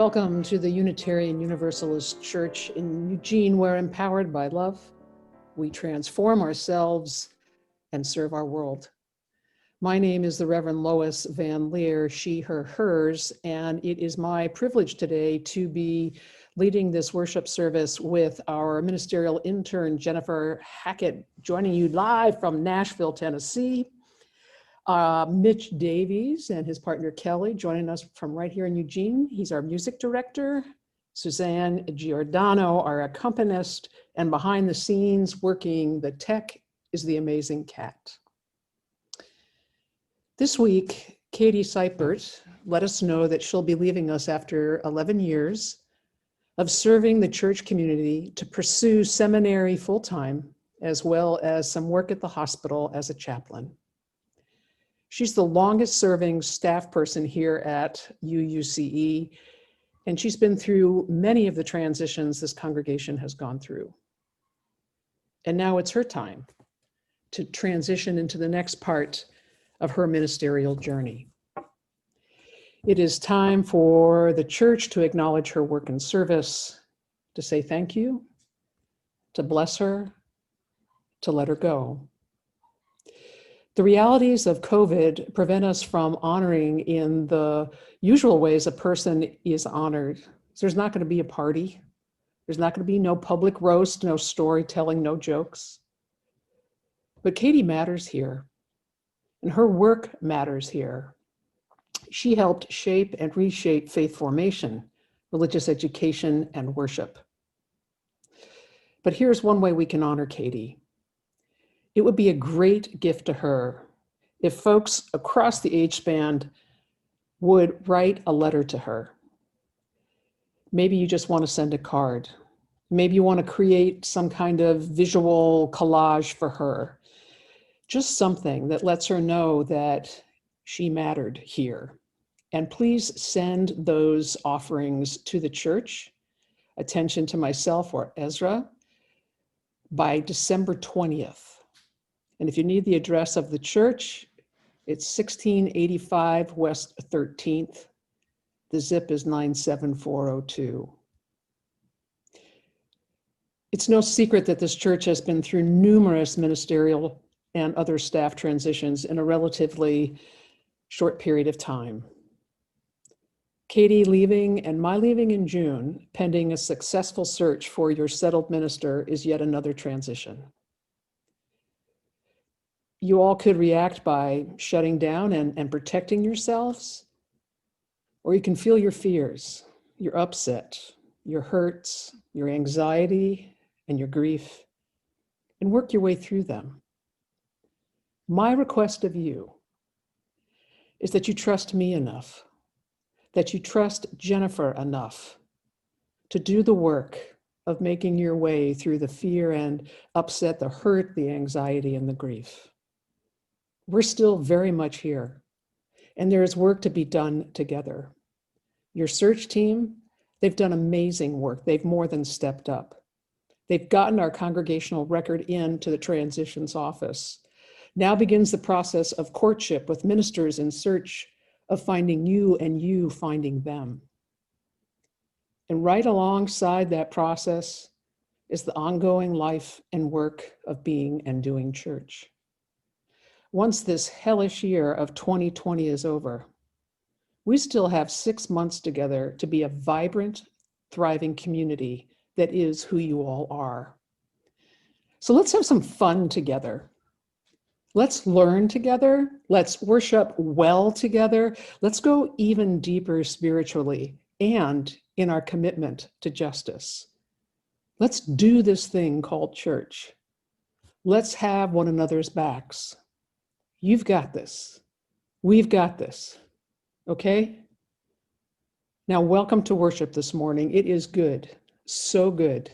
Welcome to the Unitarian Universalist Church in Eugene, where empowered by love, we transform ourselves and serve our world. My name is the Reverend Lois Van Leer, she, her, hers, and it is my privilege today to be leading this worship service with our ministerial intern, Jennifer Hackett, joining you live from Nashville, Tennessee. Mitch Davies and his partner Kelly joining us from right here in Eugene. He's our music director. Suzanne Giordano, our accompanist, and behind the scenes working the tech is the amazing Kat. This week, Katie Seipert let us know that she'll be leaving us after 11 years of serving the church community to pursue seminary full-time, as well as some work at the hospital as a chaplain. She's the longest serving staff person here at UUCE, and she's been through many of the transitions this congregation has gone through. And now it's her time to transition into the next part of her ministerial journey. It is time for the church to acknowledge her work and service, to say thank you, to bless her, to let her go. The realities of COVID prevent us from honoring in the usual ways a person is honored. So there's not going to be a party. There's not going to be no public roast, no storytelling, no jokes. But Katie matters here, and her work matters here. She helped shape and reshape faith formation, religious education, and worship. But here's one way we can honor Katie. It would be a great gift to her if folks across the age span would write a letter to her. Maybe you just want to send a card. Maybe you want to create some kind of visual collage for her. Just something that lets her know that she mattered here. And please send those offerings to the church, attention to myself or Ezra, by December 20th. And if you need the address of the church, it's 1685 West 13th. The zip is 97402. It's no secret that this church has been through numerous ministerial and other staff transitions in a relatively short period of time. Katie leaving and my leaving in June, pending a successful search for your settled minister, is yet another transition. You all could react by shutting down and protecting yourselves, or you can feel your fears, your upset, your hurts, your anxiety, and your grief, and work your way through them. My request of you is that you trust me enough, that you trust Jennifer enough to do the work of making your way through the fear and upset, the hurt, the anxiety, and the grief. We're still very much here, and there is work to be done together. Your search team, they've done amazing work. They've more than stepped up. They've gotten our congregational record into the transitions office. Now begins the process of courtship with ministers in search of finding you and you finding them. And right alongside that process is the ongoing life and work of being and doing church. Once this hellish year of 2020 is over, we still have 6 months together to be a vibrant, thriving community that is who you all are. So let's have some fun together. Let's learn together. Let's worship well together. Let's go even deeper spiritually and in our commitment to justice. Let's do this thing called church. Let's have one another's backs. You've got this. We've got this. Okay? Now, welcome to worship this morning. It is good, so good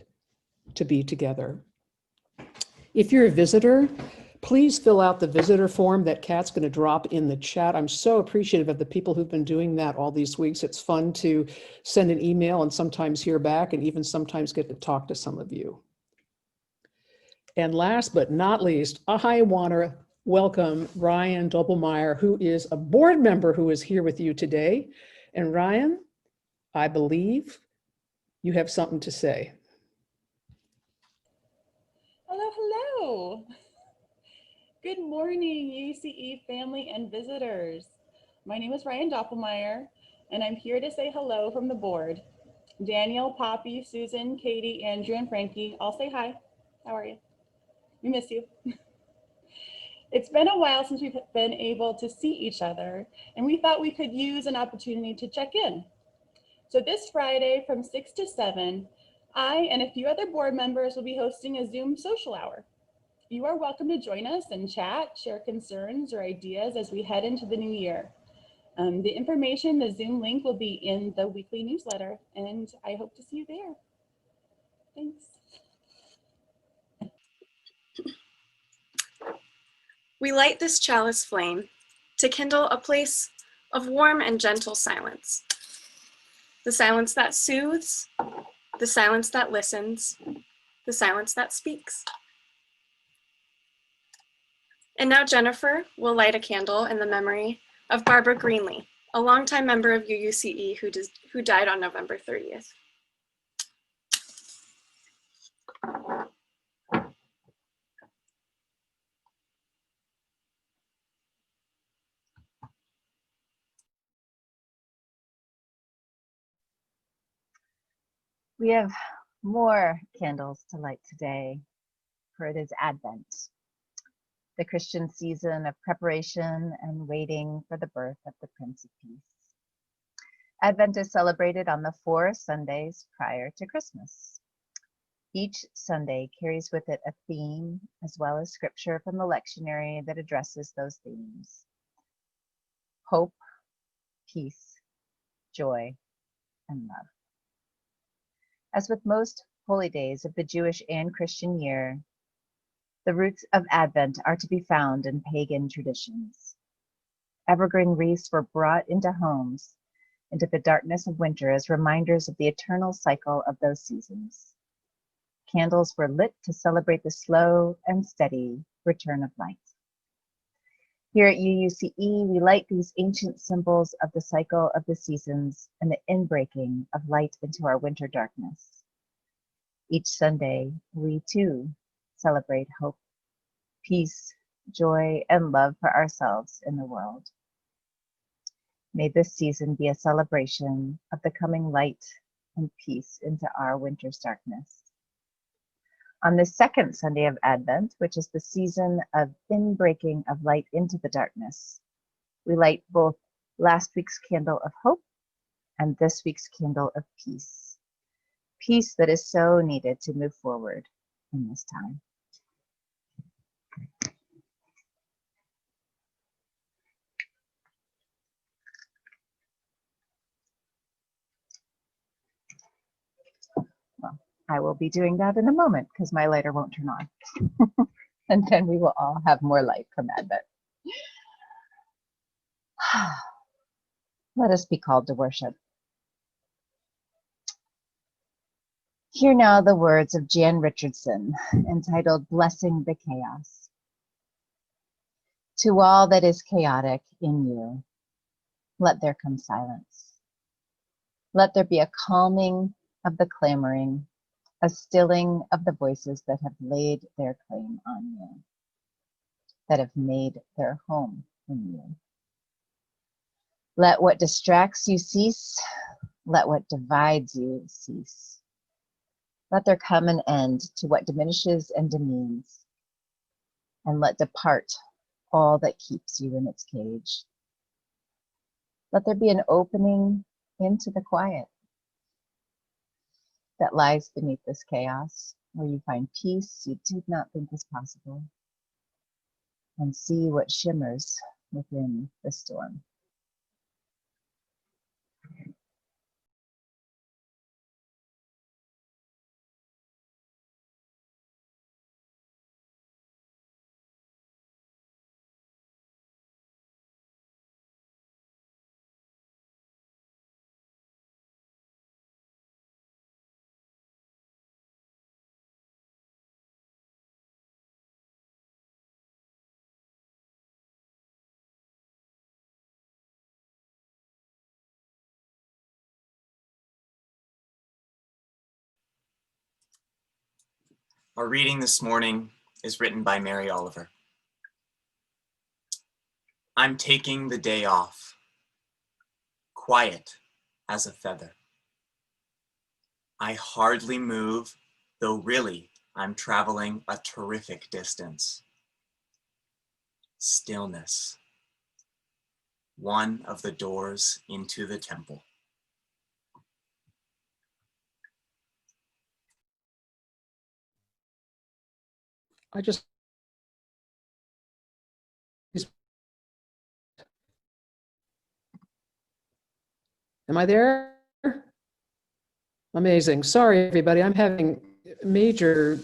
to be together. If you're a visitor, please fill out the visitor form that Kat's going to drop in the chat. I'm so appreciative of the people who've been doing that all these weeks. It's fun to send an email and sometimes hear back and even sometimes get to talk to some of you. And last but not least, I want to welcome Ryan Doppelmayr, who is a board member who is here with you today. And Ryan, I believe you have something to say. Hello, hello. Good morning, UUCE family and visitors. My name is Ryan Doppelmayr, and I'm here to say hello from the board. Daniel, Poppy, Susan, Katie, Andrew, and Frankie, all say hi. How are you? We miss you. It's been a while since we've been able to see each other, and we thought we could use an opportunity to check in. So this Friday from 6 to 7, I and a few other board members will be hosting a Zoom social hour. You are welcome to join us and chat, share concerns or ideas as we head into the new year. The information, the Zoom link will be in the weekly newsletter, and I hope to see you there. Thanks. We light this chalice flame to kindle a place of warm and gentle silence. The silence that soothes, the silence that listens, the silence that speaks. And now Jennifer will light a candle in the memory of Barbara Greenlee, a longtime member of UUCE who died on November 30th. We have more candles to light today, for it is Advent, the Christian season of preparation and waiting for the birth of the Prince of Peace. Advent is celebrated on the 4 Sundays prior to Christmas. Each Sunday carries with it a theme as well as scripture from the lectionary that addresses those themes. Hope, peace, joy, and love. As with most holy days of the Jewish and Christian year, the roots of Advent are to be found in pagan traditions. Evergreen wreaths were brought into homes, into the darkness of winter as reminders of the eternal cycle of those seasons. Candles were lit to celebrate the slow and steady return of light. Here at UUCE, we light these ancient symbols of the cycle of the seasons and the inbreaking of light into our winter darkness. Each Sunday, we too celebrate hope, peace, joy, and love for ourselves in the world. May this season be a celebration of the coming light and peace into our winter's darkness. On the second Sunday of Advent, which is the season of inbreaking of light into the darkness, we light both last week's candle of hope and this week's candle of peace. Peace that is so needed to move forward in this time. Well, I will be doing that in a moment because my lighter won't turn on. And then we will all have more light from Advent. Let us be called to worship. Hear now the words of Jan Richardson, entitled Blessing the Chaos. To all that is chaotic in you, let there come silence. Let there be a calming of the clamoring, a stilling of the voices that have laid their claim on you, that have made their home in you. Let what distracts you cease. Let what divides you cease. Let there come an end to what diminishes and demeans, and let depart all that keeps you in its cage. Let there be an opening into the quiet that lies beneath this chaos, where you find peace you did not think was possible, and see what shimmers within the storm. Our reading this morning is written by Mary Oliver. I'm taking the day off, quiet as a feather. I hardly move, though really I'm traveling a terrific distance. Stillness, one of the doors into the temple. I just, am I there? Amazing. Sorry, everybody. I'm having major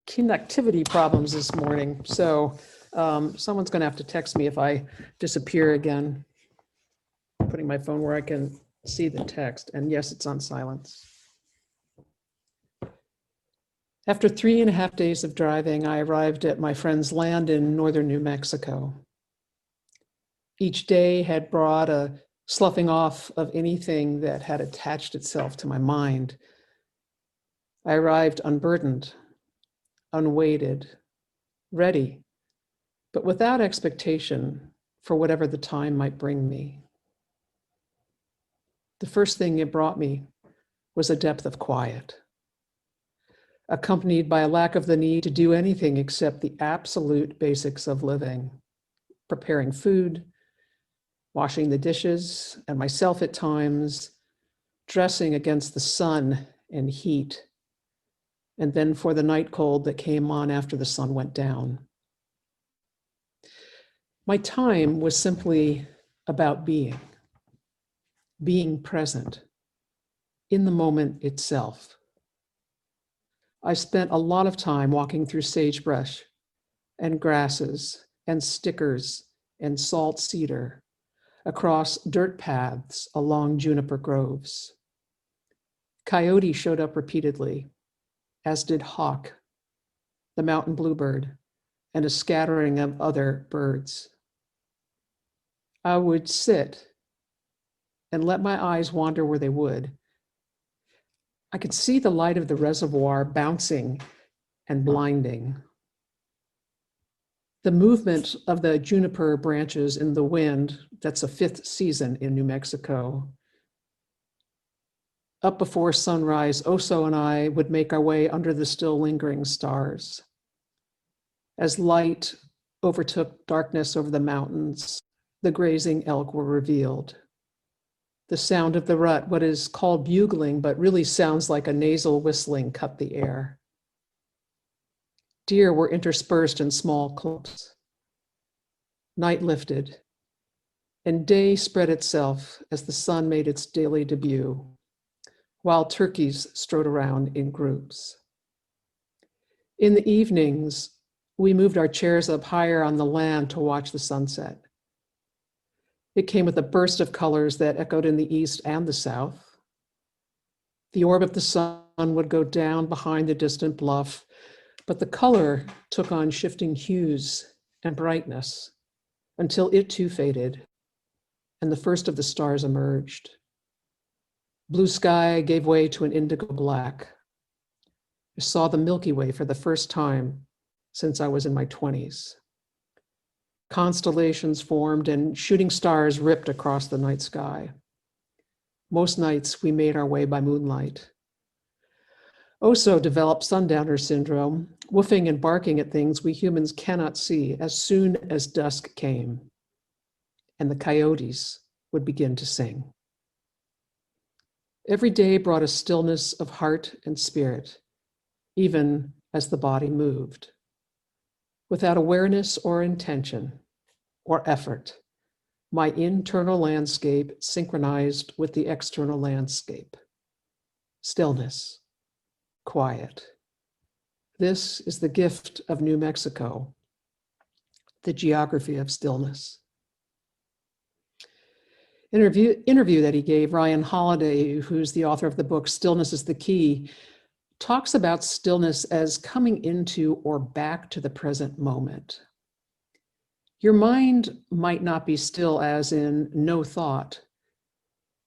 connectivity problems this morning. So someone's going to have to text me if I disappear again. Putting my phone where I can see the text. And yes, it's on silence. After 3.5 days of driving, I arrived at my friend's land in northern New Mexico. Each day had brought a sloughing off of anything that had attached itself to my mind. I arrived unburdened, unweighted, ready, but without expectation for whatever the time might bring me. The first thing it brought me was a depth of quiet, accompanied by a lack of the need to do anything except the absolute basics of living, preparing food, washing the dishes, and myself at times, dressing against the sun and heat, and then for the night cold that came on after the sun went down. My time was simply about being present in the moment itself. I spent a lot of time walking through sagebrush and grasses and stickers and salt cedar, across dirt paths along juniper groves. Coyote showed up repeatedly, as did hawk, the mountain bluebird, and a scattering of other birds. I would sit and let my eyes wander where they would. I could see the light of the reservoir bouncing and blinding. The movement of the juniper branches in the wind, that's a 5th season in New Mexico. Up before sunrise, Oso and I would make our way under the still lingering stars. As light overtook darkness over the mountains, the grazing elk were revealed. The sound of the rut, what is called bugling, but really sounds like a nasal whistling, cut the air. Deer were interspersed in small clumps. Night lifted, and day spread itself as the sun made its daily debut, while turkeys strode around in groups. In the evenings, we moved our chairs up higher on the land to watch the sunset. It came with a burst of colors that echoed in the east and the south. The orb of the sun would go down behind the distant bluff, but the color took on shifting hues and brightness until it too faded and the first of the stars emerged. Blue sky gave way to an indigo black. I saw the Milky Way for the first time since I was in my 20s. Constellations formed and shooting stars ripped across the night sky. Most nights we made our way by moonlight. Oso developed sundowner syndrome, woofing and barking at things we humans cannot see as soon as dusk came, and the coyotes would begin to sing. Every day brought a stillness of heart and spirit, even as the body moved. Without awareness or intention or effort, my internal landscape synchronized with the external landscape. Stillness, quiet. This is the gift of New Mexico, the geography of stillness. Interview that he gave, Ryan Holiday, who's the author of the book Stillness is the Key, talks about stillness as coming into or back to the present moment. Your mind might not be still as in no thought,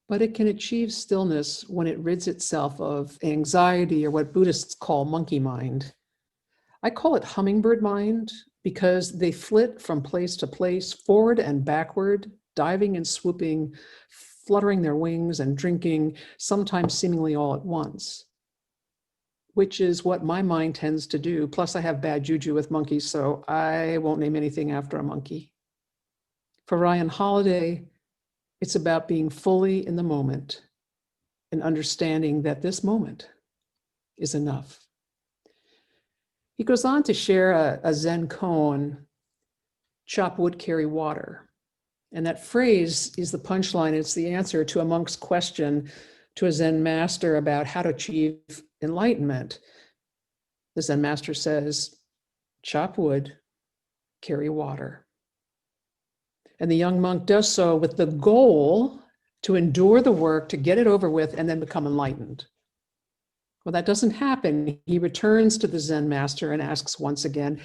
but it can achieve stillness when it rids itself of anxiety or what Buddhists call monkey mind, I call it hummingbird mind because they flit from place to place, forward and backward, diving and swooping, fluttering their wings and drinking, sometimes seemingly all at once, which is what my mind tends to do. Plus I have bad juju with monkeys, so I won't name anything after a monkey. For Ryan Holiday, it's about being fully in the moment and understanding that this moment is enough. He goes on to share a Zen koan, chop wood, carry water. And that phrase is the punchline. It's the answer to a monk's question to a Zen master about how to achieve enlightenment. The Zen master says, chop wood, carry water. And the young monk does so with the goal to endure the work, to get it over with, and then become enlightened. Well, that doesn't happen. He returns to the Zen master and asks once again,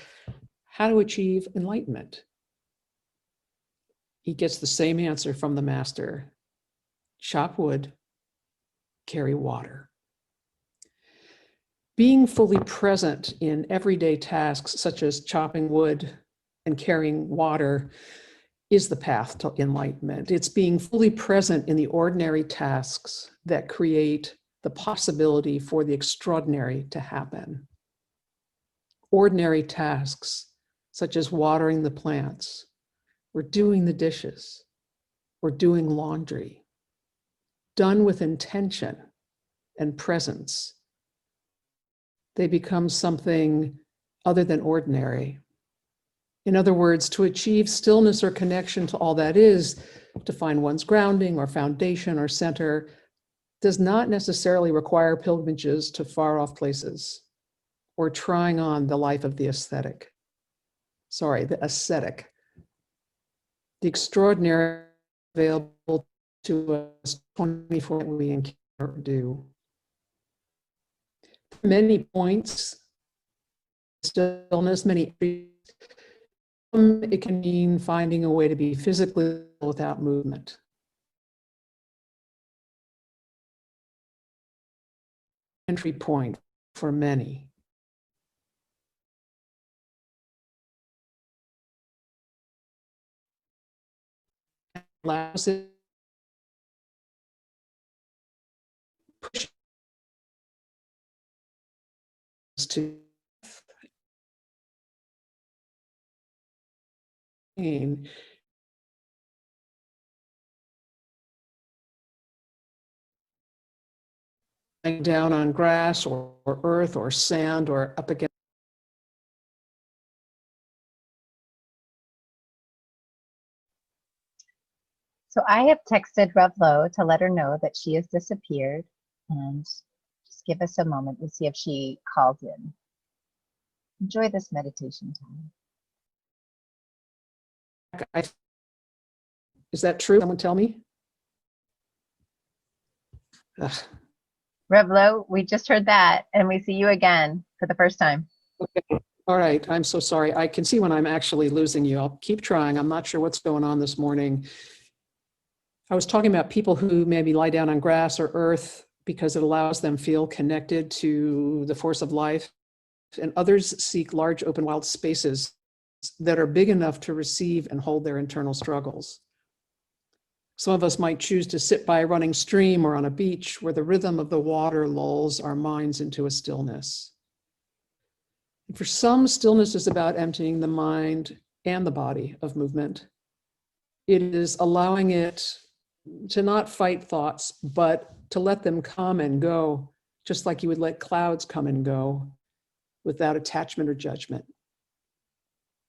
how to achieve enlightenment? He gets the same answer from the master, chop wood, carry water. Being fully present in everyday tasks such as chopping wood and carrying water is the path to enlightenment. It's being fully present in the ordinary tasks that create the possibility for the extraordinary to happen. Ordinary tasks such as watering the plants, or doing the dishes, or doing laundry, done with intention and presence. They become something other than ordinary. In other words, to achieve stillness or connection to all that is, to find one's grounding or foundation or center, does not necessarily require pilgrimages to far-off places or trying on the life of the ascetic. The ascetic. The extraordinary available to us 24 we encounter do. Many points, stillness, many. It can mean finding a way to be physically without movement. Entry point for many. Allows it to pain. Down on grass or earth or sand or up against. So I have texted Revlo to let her know that she has disappeared, and just give us a moment to see if she calls in. Enjoy this meditation time. Is that true? Someone tell me. Ugh. Revlo, we just heard that, and we see you again for the first time. Okay. All right. I'm so sorry. I can see when I'm actually losing you. I'll keep trying. I'm not sure what's going on this morning. I was talking about people who maybe lie down on grass or earth because it allows them feel connected to the force of life, and others seek large open wild spaces that are big enough to receive and hold their internal struggles. Some of us might choose to sit by a running stream or on a beach where the rhythm of the water lulls our minds into a stillness. And for some, stillness is about emptying the mind and the body of movement. It is allowing it to not fight thoughts, but to let them come and go, just like you would let clouds come and go without attachment or judgment.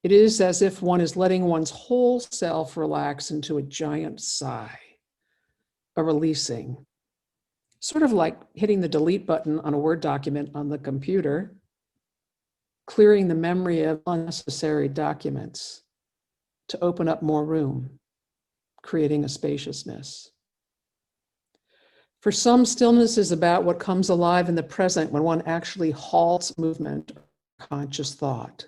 It is as if one is letting one's whole self relax into a giant sigh, a releasing, sort of like hitting the delete button on a Word document on the computer, clearing the memory of unnecessary documents to open up more room, creating a spaciousness. For some, stillness is about what comes alive in the present when one actually halts movement or conscious thought.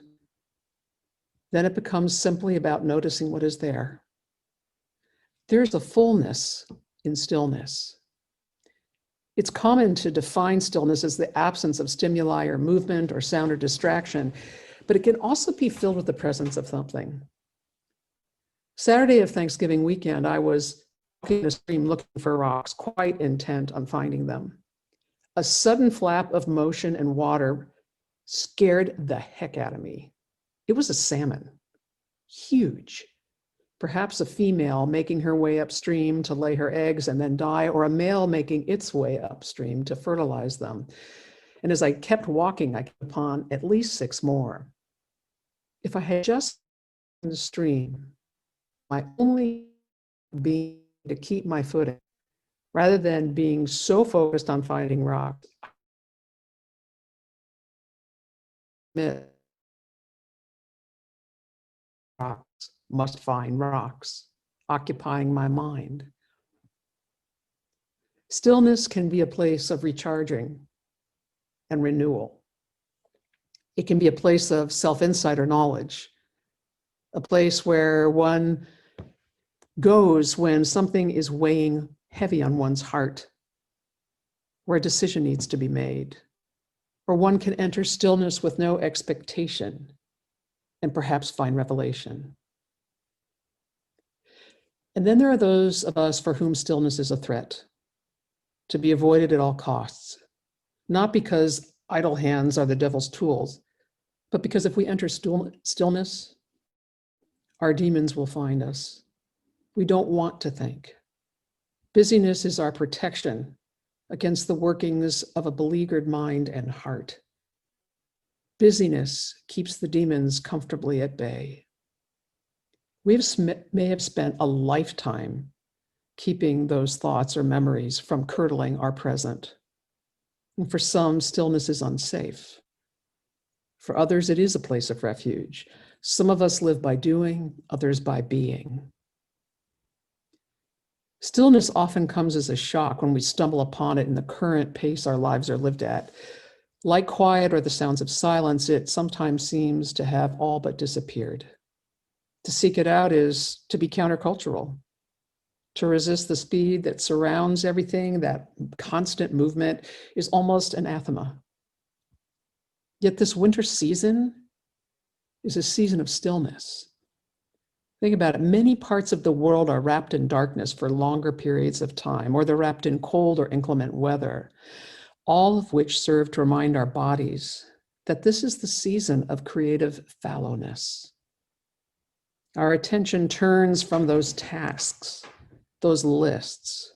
Then it becomes simply about noticing what is there. There's a fullness in stillness. It's common to define stillness as the absence of stimuli or movement or sound or distraction, but it can also be filled with the presence of something. Saturday of Thanksgiving weekend, I was walking in a stream looking for rocks, quite intent on finding them. A sudden flap of motion and water scared the heck out of me. It was a salmon, huge. Perhaps a female making her way upstream to lay her eggs and then die, or a male making its way upstream to fertilize them. And as I kept walking, I came upon at least 6 more. If I had just in the stream, my only being to keep my footing, rather than being so focused on finding rocks, rocks must find rocks, occupying my mind. Stillness can be a place of recharging and renewal. It can be a place of self-insight or knowledge, a place where one goes when something is weighing heavy on one's heart, where a decision needs to be made, or one can enter stillness with no expectation and perhaps find revelation. And then there are those of us for whom stillness is a threat, to be avoided at all costs, not because idle hands are the devil's tools, but because if we enter stillness, our demons will find us. We don't want to think. Busyness is our protection against the workings of a beleaguered mind and heart. Busyness keeps the demons comfortably at bay. We may have spent a lifetime keeping those thoughts or memories from curdling our present. And for some, stillness is unsafe. For others, it is a place of refuge. Some of us live by doing, others by being. Stillness often comes as a shock when we stumble upon it in the current pace our lives are lived at. Like quiet or the sounds of silence, it sometimes seems to have all but disappeared. To seek it out is to be countercultural, to resist the speed that surrounds everything. That constant movement is almost anathema. Yet this winter season is a season of stillness. Think about it. Many parts of the world are wrapped in darkness for longer periods of time, or they're wrapped in cold or inclement weather, all of which serve to remind our bodies that this is the season of creative fallowness. Our attention turns from those tasks, those lists,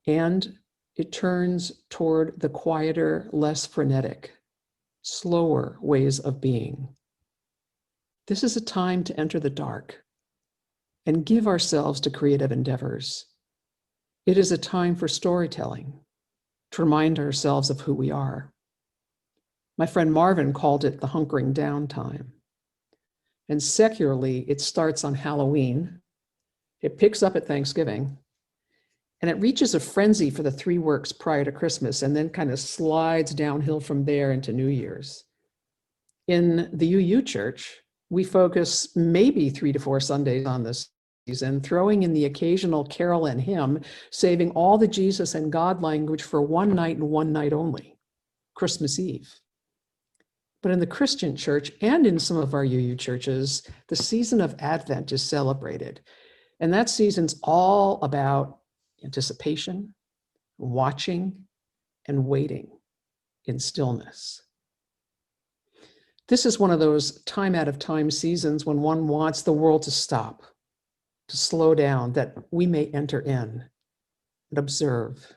and it turns toward the quieter, less frenetic, slower ways of being. This is a time to enter the dark and give ourselves to creative endeavors. It is a time for storytelling, to remind ourselves of who we are. My friend Marvin called it the hunkering down time. And secularly, it starts on Halloween, it picks up at Thanksgiving, and it reaches a frenzy for the 3 weeks prior to Christmas, and then kind of slides downhill from there into New Year's. In the UU Church, we focus maybe 3 to 4 Sundays on this season, throwing in the occasional carol and hymn, saving all the Jesus and God language for one night and one night only, Christmas Eve. But in the Christian church and in some of our UU churches, the season of Advent is celebrated. And that season's all about anticipation, watching, and waiting in stillness. This is one of those time out of time seasons when one wants the world to stop, to slow down, that we may enter in and observe,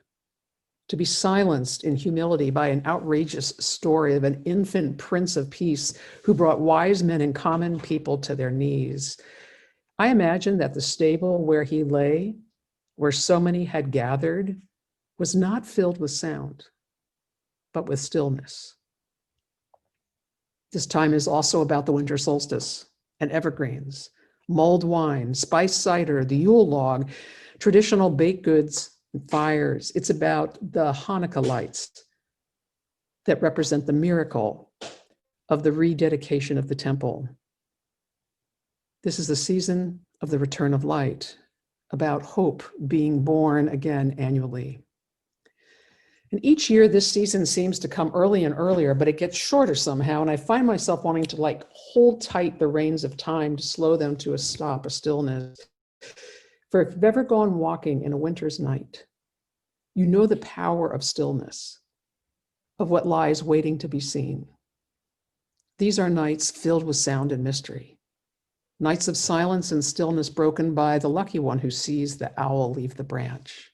to be silenced in humility by an outrageous story of an infant Prince of Peace who brought wise men and common people to their knees. I imagine that the stable where he lay, where so many had gathered, was not filled with sound, but with stillness. This time is also about the winter solstice and evergreens, mulled wine, spiced cider, the Yule log, traditional baked goods, and fires. It's about the Hanukkah lights that represent the miracle of the rededication of the temple. This is the season of the return of light, about hope being born again annually. And each year, this season seems to come early and earlier, but it gets shorter somehow. And I find myself wanting to like hold tight the reins of time to slow them to a stop, a stillness. For if you've ever gone walking in a winter's night, you know the power of stillness, of what lies waiting to be seen. These are nights filled with sound and mystery, nights of silence and stillness broken by the lucky one who sees the owl leave the branch.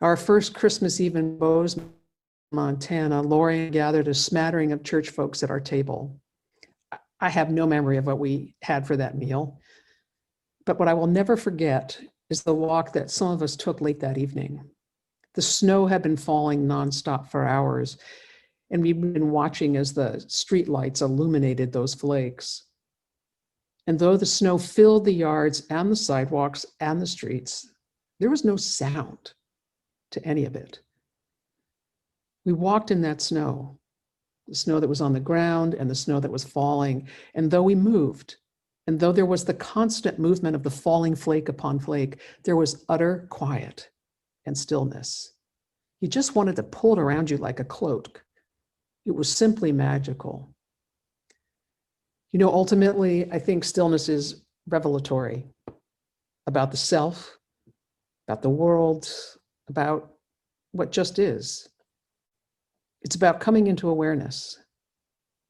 Our first Christmas Eve in Bose, Montana, Lori gathered a smattering of church folks at our table. I have no memory of what we had for that meal, but what I will never forget is the walk that some of us took late that evening. The snow had been falling nonstop for hours, and we'd been watching as the streetlights illuminated those flakes. And though the snow filled the yards and the sidewalks and the streets, there was no sound to any of it. We walked in that snow, the snow that was on the ground and the snow that was falling. And though we moved, and though there was the constant movement of the falling flake upon flake, there was utter quiet and stillness. You just wanted to pull it around you like a cloak. It was simply magical. You know, ultimately, I think stillness is revelatory about the self, about the world, about what just is. It's about coming into awareness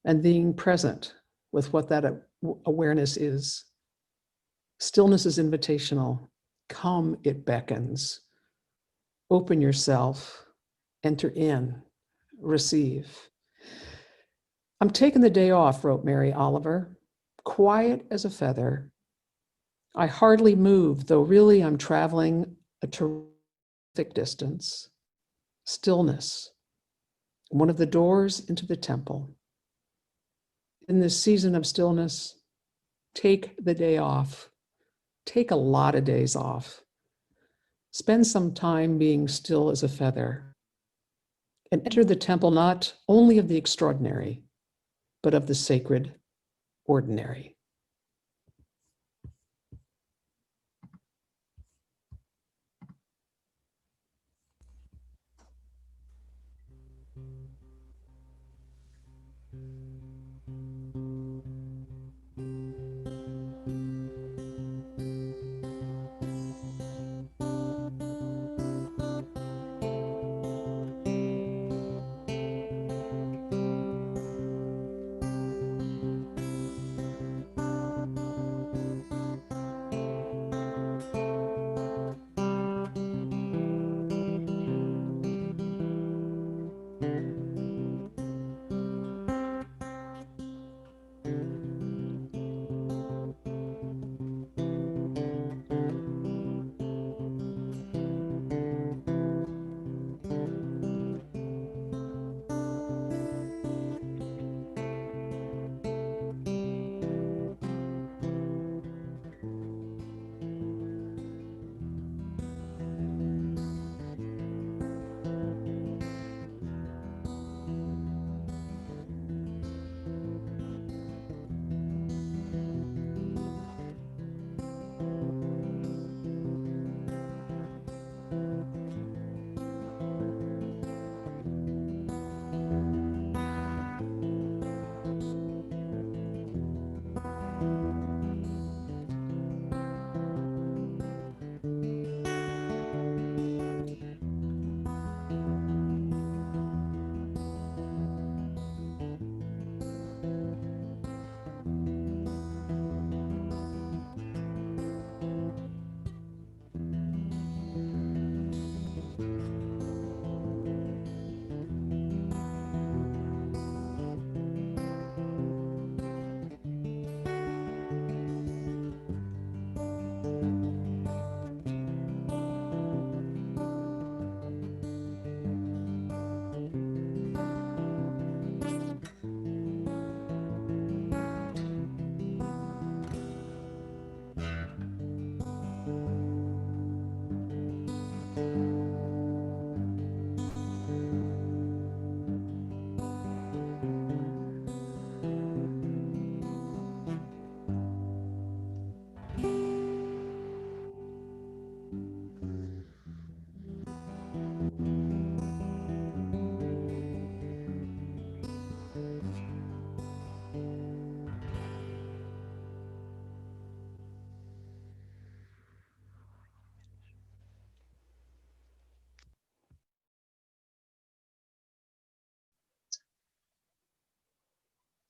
and being present with what that awareness is. Stillness is invitational. Come, it beckons. Open yourself, enter in, receive. I'm taking the day off, wrote Mary Oliver, quiet as a feather. I hardly move, though really I'm traveling a terrific distance. Stillness, one of the doors into the temple. In this season of stillness, take the day off. Take a lot of days off. Spend some time being still as a feather and enter the temple not only of the extraordinary, but of the sacred ordinary.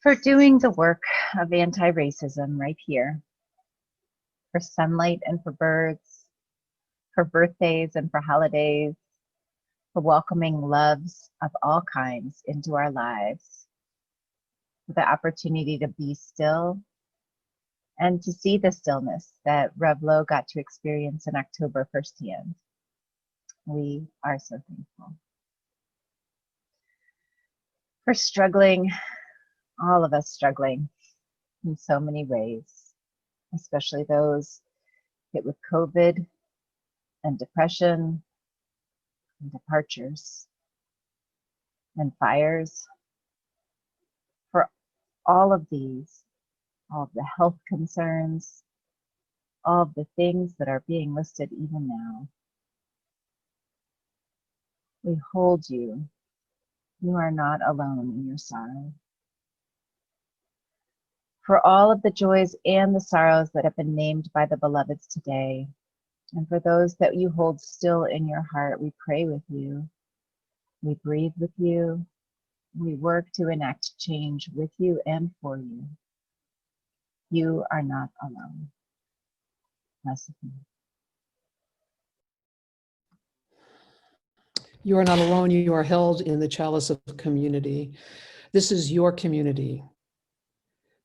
for doing the work of anti-racism right here, for sunlight and for birds, for birthdays and for holidays, for welcoming loves of all kinds into our lives, for the opportunity to be still and to see the stillness that Rev Lo got to experience in October firsthand. We are so thankful. For struggling, all of us struggling in so many ways, especially those hit with COVID and depression and departures and fires. For all of these, all of the health concerns, all of the things that are being listed even now, we hold you. You are not alone in your sorrow. For all of the joys and the sorrows that have been named by the beloveds today, and for those that you hold still in your heart, we pray with you, we breathe with you, we work to enact change with you and for you. You are not alone. Blessed be. You are not alone. You are held in the chalice of community. This is your community.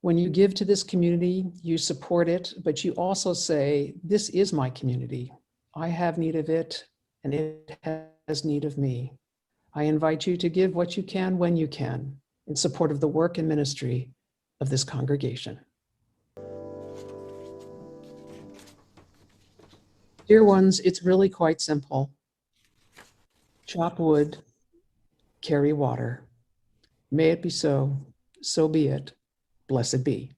When you give to this community, you support it, but you also say, this is my community. I have need of it, and it has need of me. I invite you to give what you can when you can in support of the work and ministry of this congregation. Dear ones, it's really quite simple. Chop wood, carry water. May it be so, so be it. Blessed be.